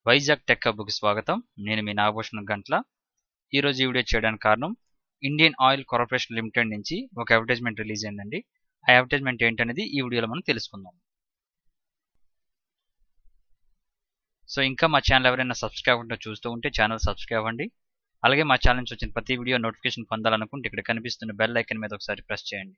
Vizag tech హబ్‌కి స్వాగతం. నేను మీ నాగభూషణం గంట్ల. ఈరోజు ఈ వీడియో చేయడానికి కారణం ఇండియన్ ఆయిల్ కార్పొరేషన్ లిమిటెడ్ నుంచి ఒక అడ్వర్టైజ్మెంట్ రిలీజ్ అయిందండి. ఆ అడ్వర్టైజ్మెంట్ ఏంటనేది ఈ వీడియోలో మనం తెలుసుకుందాం. సో ఇంకా మా ఛానల్ ఎవరైనా సబ్స్క్రైబ్ అవ్వకుండా చూస్తూ ఉంటే ఛానల్ సబ్స్క్రైబ్ అవ్వండి. అలాగే మా ఛానల్ నుంచి వచ్చిన ప్రతి వీడియో నోటిఫికేషన్ పొందాలనుకుంటే ఇక్కడ కనిపిస్తున్న బెల్ ఐకాన్ మీద ఒకసారి ప్రెస్ చేయండి.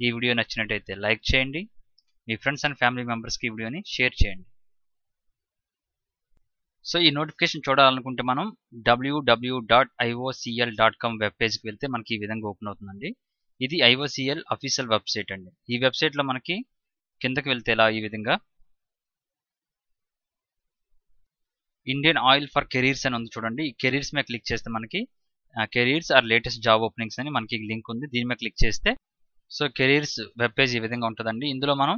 ఈ వీడియో నచ్చినట్టయితే లైక్ చేయండి. మీ ఫ్రెండ్స్ అండ్ ఫ్యామిలీ మెంబర్స్కి ఈ వీడియోని షేర్ చేయండి. సో ఈ నోటిఫికేషన్ చూడాలనుకుంటే మనం www.iocl.com వెబ్ పేజ్కి వెళ్తే మనకి ఈ విధంగా ఓపెన్ అవుతుందండి. ఇది IOCL అఫీషియల్ వెబ్సైట్ అండి. ఈ వెబ్సైట్లో మనకి కిందకి వెళ్తే ఇలా ఈ విధంగా ఇండియన్ ఆయిల్ ఫర్ కెరీర్స్ అని ఉంది చూడండి. ఈ కెరీర్స్ మీద క్లిక్ చేస్తే మనకి careers or latest job openings అని మనకి లింక్ ఉంది. దీని మీద క్లిక్ చేస్తే సో కెరీర్స్ వెబ్ పేజ్ ఈ విధంగా ఉంటుందండి. ఇందులో మనం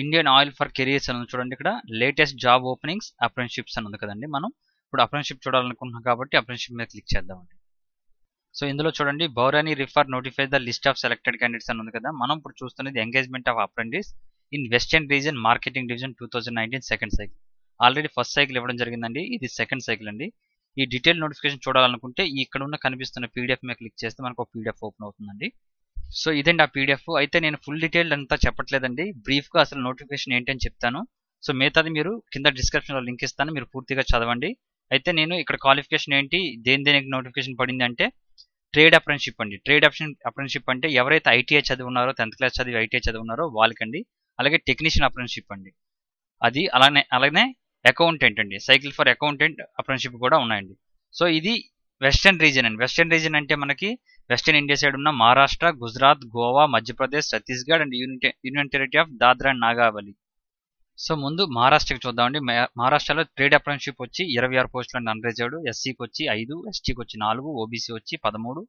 ఇండియన్ ఆయిల్ ఫర్ కెరీర్స్ అని చూడండి. ఇక్కడ లేటెస్ట్ జాబ్ ఓపెనింగ్స్ అప్రెంటిషిప్స్ అని ఉంది కదండి. మనం ఇప్పుడు అప్రెంటిషిప్ చూడాలనుకుంటున్నాం కాబట్టి అప్రెంటిషిప్ మీద క్లిక్ చేద్దామండి. సో ఇందులో చూడండి బౌరాని refer notify the list of selected candidates అని ఉంది కదా. మనం ఇప్పుడు చూస్తున్నది engagement of apprentice in western region marketing division 2019 second cycle. Already first cycle ఇవ్వడం జరిగిందండి. ఇది సెకండ్ సైకిల్ అండి. ఈ డీటెయిల్ నోటిఫికేషన్ చూడాలనుకుంటే ఇక్కడ ఉన్న కనిపిస్తున్న పీడిఎఫ్ మీద క్లిక్ చేస్తే మనకు ఒక పీడిఎఫ్ ఓపెన్ అవుతుందండి. సో ఇదండి ఆ పీడిఎఫ్. అయితే నేను ఫుల్ డీటెయిల్ అంతా చెప్పట్లేదండి. బ్రీఫ్గా అసలు నోటిఫికేషన్ ఏంటని చెప్తాను. సో మిగతాది మీరు కింద డిస్క్రిప్షన్లో లింక్ ఇస్తాను, మీరు పూర్తిగా చదవండి. అయితే నేను ఇక్కడ క్వాలిఫికేషన్ ఏంటి, దేనికి నోటిఫికేషన్ పడింది అంటే ట్రేడ్ అప్రెంటిషిప్ అండి. ట్రేడ్ అప్రెంటిషిప్ అంటే ఎవరైతే ఐటీఐ చదివి ఉన్నారో, 10th క్లాస్ చదివి ఐటీఐ చదివి ఉన్నారో వాళ్ళకండి. అలాగే టెక్నీషియన్ అప్రెంటిషిప్ అండి అది. అలాగే అకౌంటెంట్ అండి, సైకిల్ ఫర్ అకౌంటెంట్ అప్రెంటిషిప్ కూడా ఉన్నాయండి. సో ఇది వెస్టర్న్ రీజన్ అండి. వెస్టర్న్ రీజన్ అంటే మనకి వెస్టర్న్ ఇండియా సైడ్ ఉన్న Maharashtra, Gujarat, Goa, Madhya Pradesh, Chhattisgarh and union territory of Dadra and Nagavali. So ముందు మహారాష్ట్రకి చూద్దామండి. మహారాష్ట్రలో ట్రేడ్ అప్రెంటిషిప్ వచ్చి 26 పోస్టులు అండి అన్రిజర్వ్డ్. ఎస్సీకి వచ్చి 5, ఎస్టీకి వచ్చి 4, ఓబీసీ వచ్చి 13,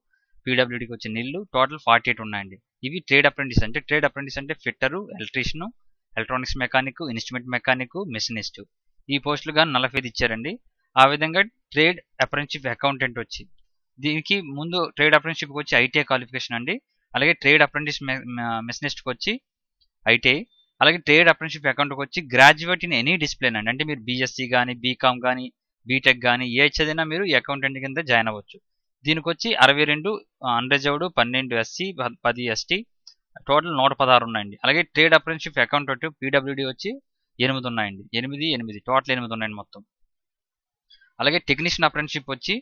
పీడబ్ల్యూడీకి వచ్చి నిల్లు, టోటల్ 48 ఉన్నాయండి. ఇవి ట్రేడ్ అప్రెంటిస్ అంటే. ట్రేడ్ అప్రెంటిస్ అంటే fitter, electrician, electronics mechanic, instrument mechanic, machinist. ఈ పోస్టులు కానీ 45 ఇచ్చారండి. ఆ విధంగా ట్రేడ్ అప్రెంటిషిప్ అకౌంటెంట్ వచ్చి దీనికి ముందు ట్రేడ్ అప్రెంటిషిప్కి వచ్చి ఐటీఐ క్వాలిఫికేషన్ అండి. అలాగే ట్రేడ్ అప్రెంటిస్ మెషినిస్ట్కి వచ్చి ఐటీఐ. అలాగే ట్రేడ్ అప్రెంటిషిప్ అకౌంట్కి వచ్చి గ్రాడ్యుయేట్ ఇన్ ఎనీ డిసిప్లిన్ అండి. అంటే మీరు బీఎస్సీ కానీ, బీకామ్ కానీ, బీటెక్ కానీ ఏ చదివినా మీరు ఈ అకౌంటెంట్ కింద జాయిన్ అవ్వచ్చు. దీనికి వచ్చి 62 అన్రిజర్వ్డ్, 12 ఎస్సీ, 10 ఎస్టీ, టోటల్ 116 ఉన్నాయండి. అలాగే ట్రేడ్ అప్రెంటిషిప్ అకౌంటెంట్ పీడబ్ల్యూడీ వచ్చి 8 ఉన్నాయండి. 8 టోటల్ 8 ఉన్నాయండి మొత్తం. అలాగే టెక్నీషియన్ అప్రెంటిషిప్ వచ్చి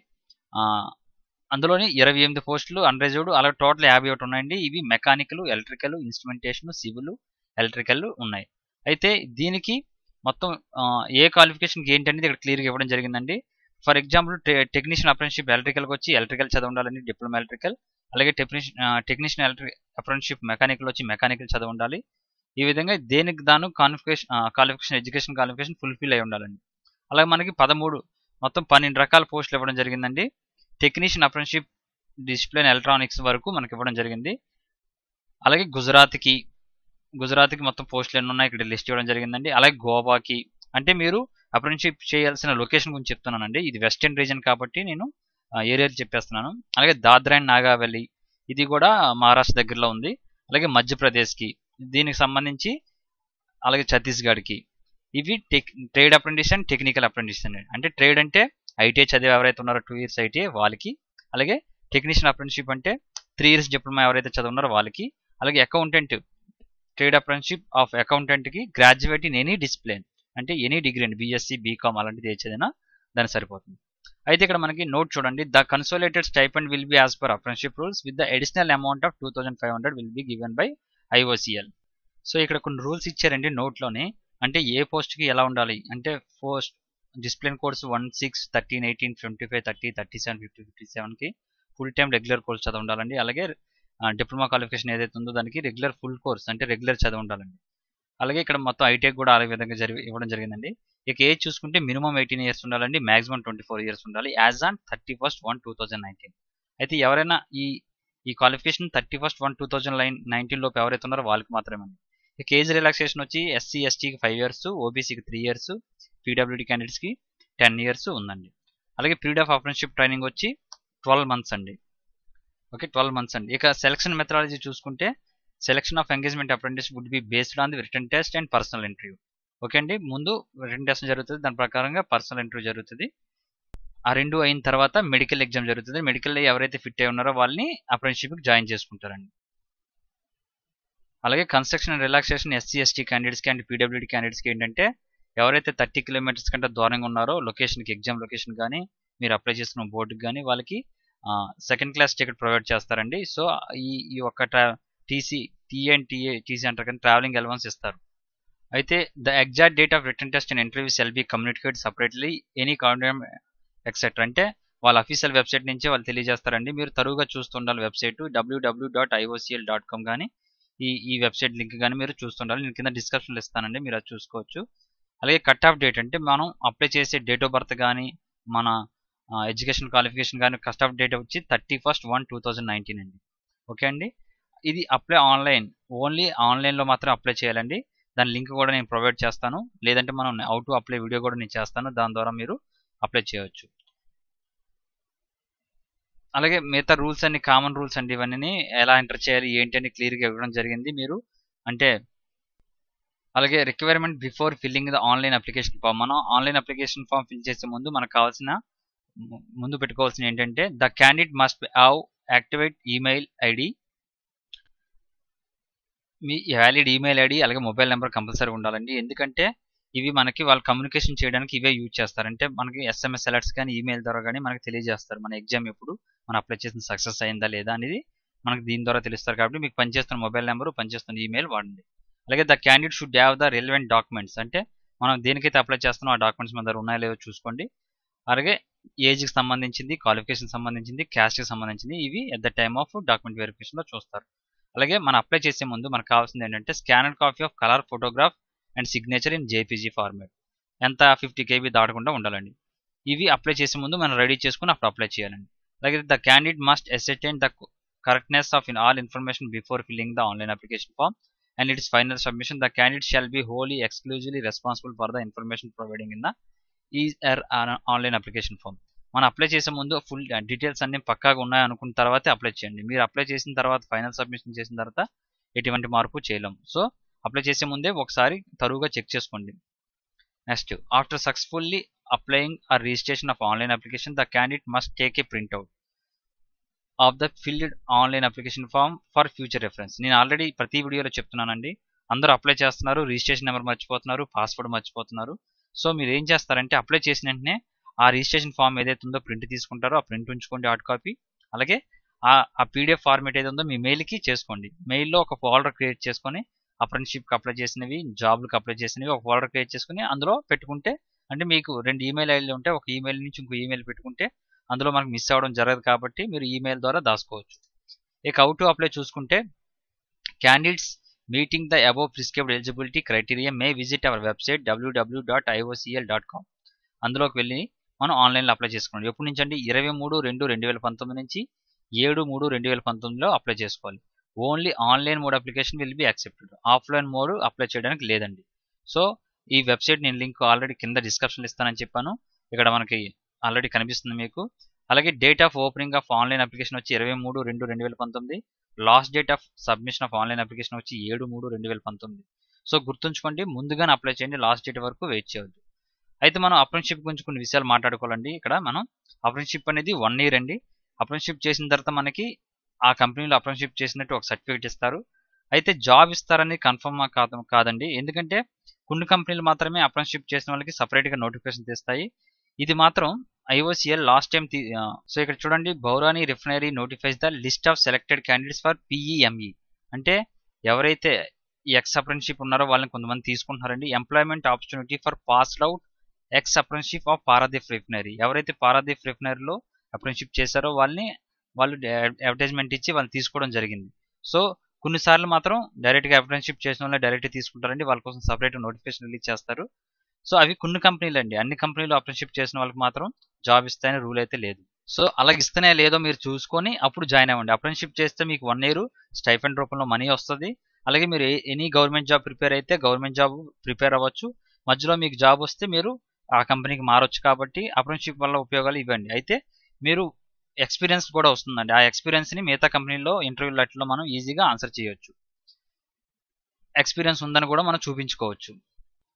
అందులోని 28 పోస్టులు అన్రిజర్వ్డ్. అలాగే టోటల్ 51 ఉన్నాయండి. ఇవి mechanical, electrical, instrumentation, civil, electrical ఉన్నాయి. అయితే దీనికి మొత్తం ఏ క్వాలిఫికేషన్కి ఏంటి అనేది ఇక్కడ క్లియర్గా ఇవ్వడం జరిగిందండి. ఫర్ ఎగ్జాంపుల్ టెక్నీషియన్ అప్రెంటిషిప్ ఎలక్ట్రికల్కి వచ్చి ఎలక్ట్రికల్ చదివి ఉండాలండి, డిప్లొమా ఎలక్ట్రికల్. అలాగే టెక్నీషియన్ అప్రెంటిషిప్ మెకానికల్ వచ్చి మెకానికల్ చదివి ఉండాలి. ఈ విధంగా దేనికి దాను క్వాలిఫికేషన్ ఎడ్యుకేషన్ క్వాలిఫికేషన్ ఫుల్ఫిల్ అయి ఉండాలండి. అలాగే మనకి మొత్తం 12 రకాల పోస్టులు ఇవ్వడం జరిగిందండి. టెక్నీషియన్ అప్రెంటిషిప్ డిసిప్లిన్ ఎలక్ట్రానిక్స్ వరకు మనకి ఇవ్వడం జరిగింది. అలాగే గుజరాత్కి మొత్తం పోస్టులు ఎన్ని ఉన్నాయి ఇక్కడ లిస్ట్ ఇవ్వడం జరిగిందండి. అలాగే గోవాకి, అంటే మీరు అప్రెంటిషిప్ చేయాల్సిన లొకేషన్ గురించి చెప్తున్నానండి. ఇది వెస్టర్న్ రీజన్ కాబట్టి నేను ఏరియాలు చెప్పేస్తున్నాను. అలాగే దాద్రా అండ్ నాగావళి, ఇది కూడా మహారాష్ట్ర దగ్గరలో ఉంది. అలాగే మధ్యప్రదేశ్కి దీనికి సంబంధించి, అలాగే ఛత్తీస్గఢ్కి. ఇవి trade apprentice and technical apprentice అండి. అంటే ట్రేడ్ అంటే ఐటీఐ చదివి ఎవరైతే ఉన్నారో 2 years ఐటీఐ వాళ్ళకి. అలాగే టెక్నీషియన్ అప్రెంటిషిప్ అంటే 3 years డిప్లొమా ఎవరైతే చదువున్నారో వాళ్ళకి. అలాగే అకౌంటెంట్ ట్రేడ్ అప్రెంటిషిప్ ఆఫ్ అకౌంటెంట్కి గ్రాడ్యుయేట్ ఇన్ ఎనీ డిసిప్లిన్, అంటే ఎనీ డిగ్రీ అండి, బీఎస్సీ, బీకామ్ అలాంటిది ఏ చదివినా దానికి సరిపోతుంది. అయితే ఇక్కడ మనకి నోట్ చూడండి. The consolidated stipend will be as per apprenticeship rules with the additional amount of 2500 will be given by IOCL. So ఇక్కడ కొన్ని రూల్స్ ఇచ్చారండి నోట్లోనే. అంటే ఏ పోస్ట్కి ఎలా ఉండాలి అంటే పోస్ట్ డిసిప్లిన్ కోర్స్ 16, 13, 18, 25, 30, 37, 50, 57కి ఫుల్ టైం రెగ్యులర్ కోర్స్ చదివి ఉండాలండి. అలాగే డిప్లొమా క్వాలిఫికేషన్ ఏదైతే ఉందో దానికి రెగ్యులర్ ఫుల్ కోర్స్ అంటే రెగ్యులర్ చదివి ఉండాలండి. అలాగే ఇక్కడ మొత్తం ఐటీఐ కూడా అదే విధంగా ఇవ్వడం జరిగిందండి. ఇక ఏజ్ చూసుకుంటే మినిమం 18 years ఉండాలండి, మాక్సిమం 24 years ఉండాలి యాజ్ ఆన్ 31/1/2019. అయితే ఎవరైనా ఈ క్వాలిఫికేషన్ 31/1/2019 లోపు ఎవరైతే ఉన్నారో వాళ్ళకి మాత్రమే అండి. ఇక ఏజ్ రిలాక్సేషన్ వచ్చి SC, STకి 5 years, ఓబీసీకి 3 years, పీడబ్ల్యూడీ క్యాండిడేట్స్కి 10 years ఉందండి. అలాగే పీరియడ్ ఆఫ్ అప్రెంటిషిప్ ట్రైనింగ్ వచ్చి 12 months అండి. ఓకే, 12 months అండి. ఇక సెలక్షన్ మెథడాలజీ చూసుకుంటే selection of engagement apprentice would be based on the written test and personal interview. Okay అండి. ముందు రిటన్ టెస్ట్ జరుగుతుంది, దాని ప్రకారంగా పర్సనల్ ఇంటర్వ్యూ జరుగుతుంది. ఆ 2 అయిన తర్వాత మెడికల్ ఎగ్జామ్ జరుగుతుంది. మెడికల్లో ఎవరైతే ఫిట్ అయి ఉన్నారో వాళ్ళని అప్రెంటిస్‌షిప్‌కి జాయిన్ చేసుకుంటారండి. అలాగే construction and relaxation SC, ST క్యాండిడేట్స్‌కి అండ్ పీడబ్ల్యూడీ క్యాండిడేట్స్‌కి ఏంటంటే ఎవరైతే 30 కిలోమీటర్స్ కంటే దూరంగా ఉన్నారో లొకేషన్‌కి, ఎగ్జామ్ లొకేషన్ గానీ, మీరు అప్లై చేసుకున్న బోర్డుకి గానీ వాళ్ళకి సెకండ్ క్లాస్ టికెట్ ప్రొవైడ్ చేస్తారండి. సో, ఈ ఒక్క టీసీ, టీసీ అంటారు కానీ ట్రావెలింగ్ అలవెన్స్ ఇస్తారు. అయితే the exact date of return test and interview shall be communicated separately any condom etcetera. అంటే వాళ్ళ అఫీషియల్ వెబ్సైట్ నుంచే వాళ్ళు తెలియజేస్తారండి. మీరు తరువుగా చూస్తుండాలి వెబ్సైట్ www.iocl.com కానీ ఈ వెబ్సైట్ లింక్ కానీ మీరు చూస్తుండాలి. నేను కింద డిస్క్రిప్షన్లో ఇస్తానండి, మీరు అది చూసుకోవచ్చు. అలాగే కట్ ఆఫ్ డేట్ అంటే మనం అప్లై చేసే డేట్ ఆఫ్ బర్త్ కానీ మన ఎడ్యుకేషన్ క్వాలిఫికేషన్ కానీ కట్ ఆఫ్ డేట్ వచ్చి 31/1/2019 అండి. ఓకే అండి. ఇది అప్లై ఆన్లైన్, ఓన్లీ ఆన్లైన్లో మాత్రం అప్లై చేయాలండి. దాని లింక్ కూడా నేను ప్రొవైడ్ చేస్తాను, లేదంటే మనం హౌ టు అప్లై వీడియో కూడా నేను చేస్తాను, దాని ద్వారా మీరు అప్లై చేయవచ్చు. అలాగే మిగతా రూల్స్ అన్ని కామన్ రూల్స్ అండి, ఇవన్నీ ఎలా ఎంటర్ చేయాలి ఏంటి అని క్లియర్గా ఇవ్వడం జరిగింది. మీరు అంటే అలాగే requirement before filling the online application form. మనం ఆన్లైన్ అప్లికేషన్ ఫామ్ ఫిల్ చేసే ముందు మనకు కావాల్సిన ముందు పెట్టుకోవాల్సిన ఏంటంటే the candidate must have activate email ID, మీ వ్యాలిడ్ ఈమెయిల్ ఐడి అలాగే మొబైల్ నెంబర్ కంపల్సరీ ఉండాలండి. ఎందుకంటే ఇవి మనకి వాళ్ళు కమ్యూనికేషన్ చేయడానికి ఇవే యూజ్ చేస్తారు. అంటే మనకి ఎస్ఎంఎస్ అలర్ట్స్ కానీ ఈమెయిల్ ద్వారా కానీ మనకి తెలియజేస్తారు మన ఎగ్జామ్ ఎప్పుడు మనం అప్లై చేసిన సక్సెస్ అయిందా లేదా అనేది మనకి దీని ద్వారా తెలుస్తారు. కాబట్టి మీకు పనిచేస్తున్న మొబైల్ నెంబర్, పనిచేస్తున్న ఈమెయిల్ వాడండి. అలాగే the candidate should have the relevant documents. అంటే మనం దేనికైతే అప్లై చేస్తున్నాం ఆ డాక్యుమెంట్స్ మన దగ్గర ఉన్నాయో లేవో చూసుకోండి. అలాగే ఏజ్కి సంబంధించింది, క్వాలిఫికేషన్ సంబంధించింది, క్యాస్ట్కి సంబంధించింది, ఇవి at the time of document వెరిఫికేషన్లో చూస్తారు. అలాగే మనం అప్లై చేసే ముందు మనకు కావాల్సింది ఏంటంటే scanned copy of colour photograph and signature in JPG format. ఎంత 50 KB దాటకుండా ఉండాలండి. ఇవి అప్లై చేసే ముందు మనం రెడీ చేసుకుని అప్పుడు అప్లై చేయాలండి. అలాగే the candidate must ascertain the correctness of in all information before filling the online application form and its final submission. The candidate shall be wholly exclusively responsible for the information providing in the online application form. మనం apply చేసే ముందు full details అన్ని పక్కాగా ఉన్నాయి అనుకున్న తర్వాతే apply చేయండి. మీరు అప్లై చేసిన తర్వాత ఫైనల్ సబ్మిషన్ చేసిన తర్వాత ఎటువంటి మార్పు చేయలేము. సో అప్లై చేసే ముందే ఒకసారి తరువుగా చెక్ చేసుకోండి. Next, after successfully applying or registration of online application the candidate must take a printout of the filled online application form for future reference. నేను ఆల్రెడీ ప్రతి వీడియోలో చెప్తున్నానండి, అందరూ అప్లై చేస్తున్నారు, రిజిస్ట్రేషన్ నెంబర్ మర్చిపోతున్నారు, పాస్వర్డ్ మర్చిపోతున్నారు. సో మీరు ఏం చేస్తారంటే అప్లై చేసిన వెంటనే ఆ రిజిస్ట్రేషన్ ఫామ్ ఏదైతే ఉందో ప్రింట్ తీసుకుంటారో ఆ ప్రింట్ ఉంచుకోండి, హార్డ్ కాపీ. అలాగే ఆ పీడిఎఫ్ ఫార్మేట్ ఏది ఉందో మీ మెయిల్కి చేసుకోండి. మెయిల్లో ఒక ఫోల్డర్ క్రియేట్ చేసుకొని అప్రెంటిస్‌షిప్‌కి అప్లై చేసినవి, జాబ్‌లకు అప్లై చేసినవి ఒక ఫోల్డర్ క్రియేట్ చేసుకొని అందులో పెట్టుకుంటే, అంటే మీకు 2 ఈమెయిల్ ఐడీలు ఉంటే ఒక ఈమెయిల్ నుంచి ఇంకో ఈమెయిల్ పెట్టుకుంటే అందులో మనకు మిస్ అవ్వడం జరగదు కాబట్టి మీరు ఈమెయిల్ ద్వారా దాచుకోవచ్చు. ఇక హౌ టు అప్లై చూసుకుంటే candidates meeting the above prescribed eligibility criteria may visit our website www.iocl.com. అందులోకి వెళ్ళి మనం ఆన్లైన్లో అప్లై చేసుకోండి. ఎప్పటి నుంచి అండి 23/2/2019 నుంచి 7/3/2019లో అప్లై చేసుకోవాలి. Only online mode application will be accepted, offline mode apply చేయడానికి లేదండి. సో ఈ వెబ్సైట్ నేను లింక్ ఆల్రెడీ కింద డిస్క్రిప్షన్లో ఇస్తానని చెప్పాను, ఇక్కడ మనకి ఆల్రెడీ కనిపిస్తుంది మీకు. అలాగే date of opening of online application వచ్చి 23/2/2019, last date of submission of online application వచ్చి 7/3/2019. సో గుర్తుంచుకోండి, ముందుగానే అప్లై చేయండి, లాస్ట్ డేట్ వరకు వెయిట్ చేయవద్దు. అయితే మనం అప్రెంటిస్‌షిప్ గురించి కొన్ని విషయాలు మాట్లాడుకోవాలండి. ఇక్కడ మనం అప్రెంటిస్‌షిప్ అనేది 1 year అండి. అప్రెంటిస్‌షిప్ చేసిన తర్వాత మనకి ఆ కంపెనీలో అప్రెంటిస్‌షిప్ చేసినట్టు ఒక సర్టిఫికేట్ ఇస్తారు. అయితే జాబ్ ఇస్తారని కన్ఫర్మ్ కాదండి. ఎందుకంటే కొన్ని కంపెనీలు మాత్రమే అప్రెంటిస్‌షిప్ చేసిన వాళ్ళకి సపరేట్గా నోటిఫికేషన్ తీస్తాయి. ఇది మాత్రం IOCL లాస్ట్ టైం సో ఇక్కడ చూడండి, Barauni refinery notifies the list of selected candidates for PEME. అంటే ఎవరైతే ఎక్స్ అప్రెంటిస్‌షిప్ ఉన్నారో వాళ్ళని కొంతమంది తీసుకుంటున్నారండి. Employment opportunity for passed out ex apprenticeship of Paradip refinery. ఎవరైతే పారాదీప్ రిఫైనరీలో అప్రెంటిస్‌షిప్ చేశారో వాళ్ళు అడ్వర్టైజ్మెంట్ ఇచ్చి వాళ్ళు తీసుకోవడం జరిగింది. సో కొన్నిసార్లు మాత్రం డైరెక్ట్గా అప్రెంటిస్‌షిప్ చేసిన వాళ్ళని డైరెక్ట్గా తీసుకుంటారండి, వాళ్ళ కోసం సపరేట్ నోటిఫికేషన్ రిలీజ్ చేస్తారు. సో అవి కొన్ని కంపెనీలు అండి, అన్ని కంపెనీలు అప్రెంటిస్‌షిప్ చేసిన వాళ్ళకి మాత్రం జాబ్ ఇస్తాయని రూల్ అయితే లేదు. సో అలాగ ఇస్తేనే లేదో మీరు చూసుకొని అప్పుడు జాయిన్ అవ్వండి. అప్రెంటిస్‌షిప్ చేస్తే మీకు 1 year స్టైఫండ్ రూపంలో మనీ వస్తుంది. అలాగే మీరు ఎనీ గవర్నమెంట్ జాబ్ ప్రిపేర్ అయితే గవర్నమెంట్ జాబ్ ప్రిపేర్ అవ్వచ్చు. మధ్యలో మీకు జాబ్ వస్తే మీరు ఆ కంపెనీకి మారొచ్చు. కాబట్టి అప్రెంటిస్‌షిప్ వల్ల ఉపయోగాలు ఇవ్వండి. అయితే మీరు ఎక్స్పీరియన్స్ కూడా వస్తుందండి. ఆ ఎక్స్పీరియన్స్ని మిగతా కంపెనీలో ఇంటర్వ్యూలలో మనం ఈజీగా ఆన్సర్ చేయొచ్చు. ఎక్స్పీరియన్స్ ఉందని కూడా మనం చూపించుకోవచ్చు.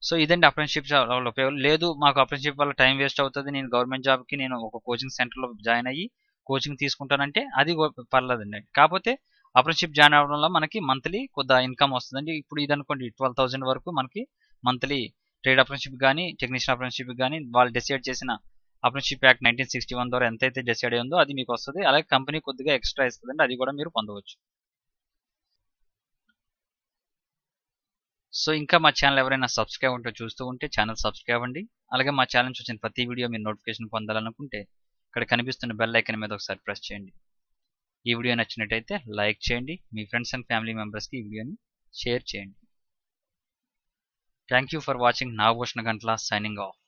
సో ఇదండి అప్రెంటిస్షిప్ వల్ల ఉపయోగం. లేదు మాకు అప్రెంటిస్షిప్ వల్ల టైం వేస్ట్ అవుతుంది, నేను గవర్నమెంట్ జాబ్కి నేను ఒక కోచింగ్ సెంటర్లో జాయిన్ అయ్యి కోచింగ్ తీసుకుంటానంటే అది పర్లేదండి. కాకపోతే అప్రెంటిస్షిప్ జాయిన్ అవ్వడం వల్ల మనకి మంత్లీ కొద్దిగా ఇన్కమ్ వస్తుందండి. ఇప్పుడు ఇది అనుకోండి 12,000 వరకు మనకి మంత్లీ ట్రేడ్ అప్రెంటిస్షిప్ కానీ టెక్నీషియన్ అప్రెంటిస్షిప్ కానీ వాళ్ళు డిసైడ్ చేసిన అప్రెంటిస్షిప్ యాక్ట్ 1961 ద్వారా ఎంతైతే డిసైడ్ అయ్యిందో అది మీకు వస్తుంది. అలాగే కంపెనీ కొద్దిగా ఎక్స్ట్రా ఇస్తుందండి, అది కూడా మీరు పొందవచ్చు. సో ఇంకా మా ఛానల్ ఎవరైనా సబ్స్క్రైబ్ ఉంటే చూస్తూ ఉంటే ఛానల్ సబ్స్క్రైబ్ అవ్వండి. అలాగే మా ఛానల్ చూసిన ప్రతి వీడియో మీరు నోటిఫికేషన్ పొందాలనుకుంటే ఇక్కడ కనిపిస్తున్న బెల్ ఐకాన్ మీద ఒకసారి ప్రెస్ చేయండి. ఈ వీడియో నచ్చినట్టయితే లైక్ చేయండి, మీ ఫ్రెండ్స్ అండ్ ఫ్యామిలీ మెంబర్స్కి ఈ వీడియోని షేర్ చేయండి. Thank you for watching. Nagabhushana Gantla signing off.